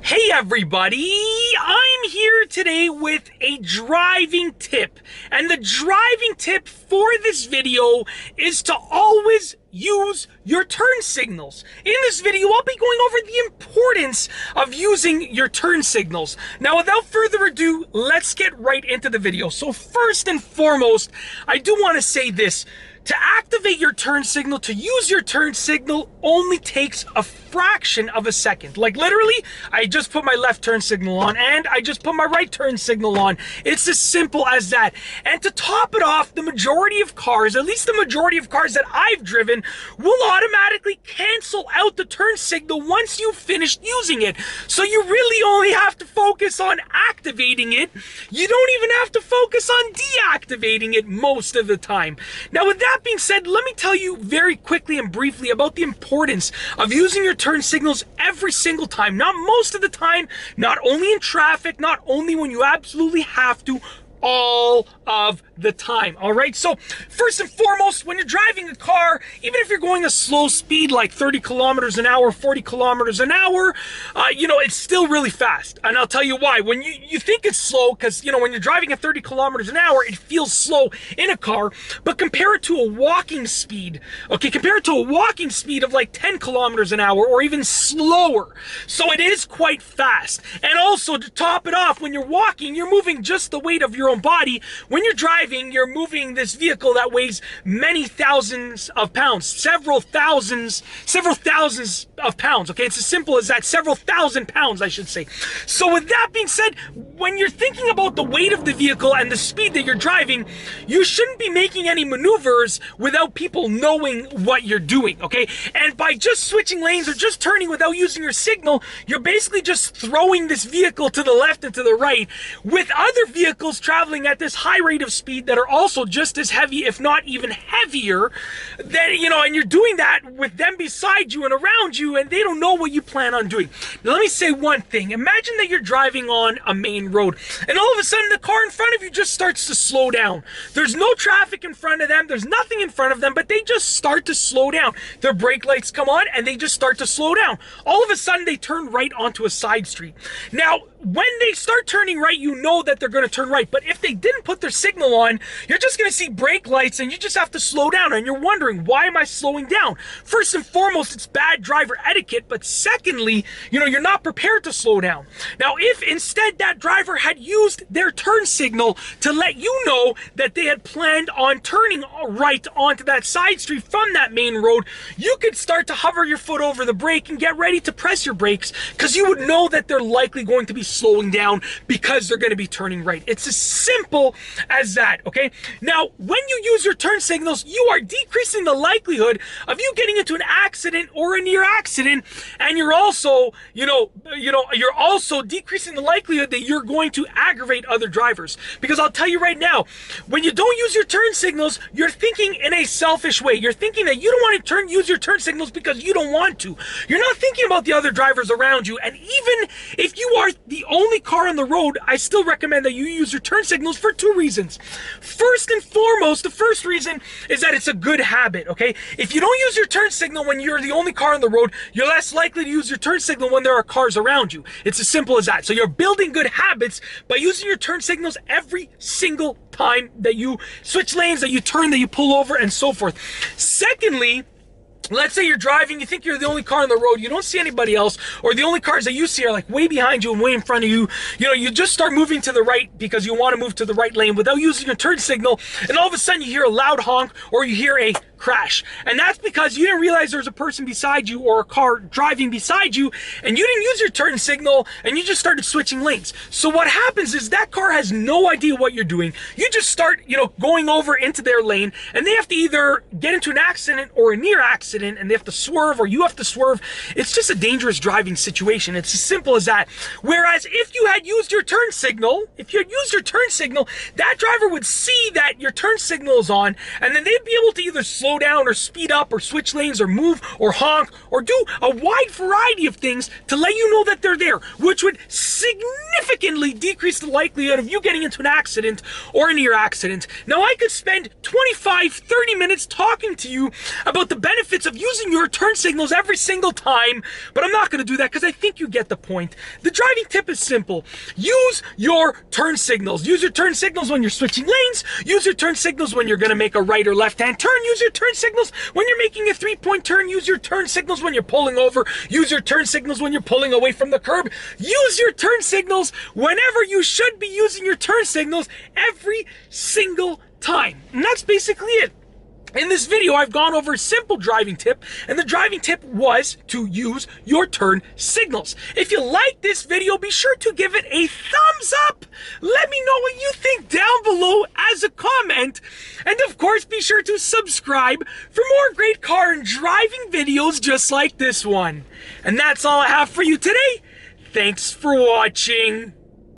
Hey everybody, I'm here today with a driving tip, and the driving tip for this video is to always use your turn signals. In this video, I'll be going over the importance of using your turn signals. Now, without further ado, let's get right into the video. So first and foremost, I do want to say this. To activate your turn signal, to use your turn signal only takes a fraction of a second. Like literally, I just put my left turn signal on and I just put my right turn signal on. It's as simple as that. And to top it off, the majority of cars, at least the majority of cars that I've driven, will automatically cancel out the turn signal once you've finished using it. So you really only have to focus on activating it. You don't even have to focus on deactivating it most of the time. Now, with that being said, let me tell you very quickly and briefly about the importance of using your turn signals every single time. Not most of the time, not only in traffic, not only when you absolutely have to, all of the time. All right, so first and foremost, when you're driving a car, even if you're going a slow speed like 30 kilometers an hour, 40 kilometers an hour, it's still really fast. And I'll tell you why. When you think it's slow, because when you're driving at 30 kilometers an hour, it feels slow in a car, but compare it to a walking speed. Okay, compare it to a walking speed of like 10 kilometers an hour or even slower. So it is quite fast. And also, to top it off, when you're walking, you're moving just the weight of your own body. When you're driving, you're moving this vehicle that weighs many thousands of pounds, several thousands of pounds. Okay, it's as simple as that. Several thousand pounds, I should say. So with that being said, when you're thinking about the weight of the vehicle and the speed that you're driving, you shouldn't be making any maneuvers without people knowing what you're doing. Okay, and by just switching lanes or just turning without using your signal, you're basically just throwing this vehicle to the left and to the right, with other vehicles traveling at this high rate of speed that are also just as heavy, if not even heavier, than, and you're doing that with them beside you and around you, and they don't know what you plan on doing. Now, let me say one thing. Imagine that you're driving on a main road, and all of a sudden the car in front of you just starts to slow down. There's no traffic in front of them, there's nothing in front of them, but they just start to slow down. Their brake lights come on, and they just start to slow down. All of a sudden, they turn right onto a side street. Now, when they start turning right, you know that they're going to turn right. But if they didn't put their signal on, you're just going to see brake lights and you just have to slow down. And you're wondering, why am I slowing down? First and foremost, it's bad driver etiquette. But secondly, you're not prepared to slow down. Now, if instead that driver had used their turn signal to let you know that they had planned on turning right onto that side street from that main road, you could start to hover your foot over the brake and get ready to press your brakes, because you would know that they're likely going to be slowing down because they're going to be turning right. It's as simple as that, okay? Now, when you use your turn signals, you are decreasing the likelihood of you getting into an accident or a near accident, and you're also, you're also decreasing the likelihood that you're going to aggravate other drivers. Because I'll tell you right now, when you don't use your turn signals, you're thinking in a selfish way. You're thinking that you don't want to use your turn signals because you don't want to. You're not thinking about the other drivers around you, and even if you are the only car on the road, I still recommend that you use your turn signals for two reasons. First and foremost, the first reason is that it's a good habit, okay? If you don't use your turn signal when you're the only car on the road, you're less likely to use your turn signal when there are cars around you. It's as simple as that. So you're building good habits by using your turn signals every single time that you switch lanes, that you turn, that you pull over, and so forth. Secondly, let's say you're driving, you think you're the only car on the road, you don't see anybody else, or the only cars that you see are like way behind you and way in front of you. You just start moving to the right because you want to move to the right lane without using your turn signal, and all of a sudden you hear a loud honk or you hear a crash. And that's because you didn't realize there's a person beside you or a car driving beside you, and you didn't use your turn signal, and you just started switching lanes. So what happens is that car has no idea what you're doing. You just start, going over into their lane, and they have to either get into an accident or a near accident, and they have to swerve, or you have to swerve. It's just a dangerous driving situation. It's as simple as that. Whereas if you had used your turn signal, that driver would see that your turn signal is on, and then they'd be able to either slow down or speed up or switch lanes or move or honk or do a wide variety of things to let you know that they're there, which would significantly decrease the likelihood of you getting into an accident or a near accident. Now, I could spend 25-30 minutes talking to you about the benefits of using your turn signals every single time, but I'm not going to do that because I think you get the point. The driving tip is simple. Use your turn signals. Use your turn signals when you're switching lanes. Use your turn signals when you're going to make a right or left-hand turn. Use your turn signals when you're making a three-point turn. Use your turn signals when you're pulling over. Use your turn signals when you're pulling away from the curb. Use your turn signals whenever you should be using your turn signals every single time. And that's basically it. In this video, I've gone over a simple driving tip, and the driving tip was to use your turn signals. If you like this video, be sure to give it a thumbs up. Let me know what you think down below as a comment. And of course, be sure to subscribe for more great car and driving videos just like this one. And that's all I have for you today. Thanks for watching.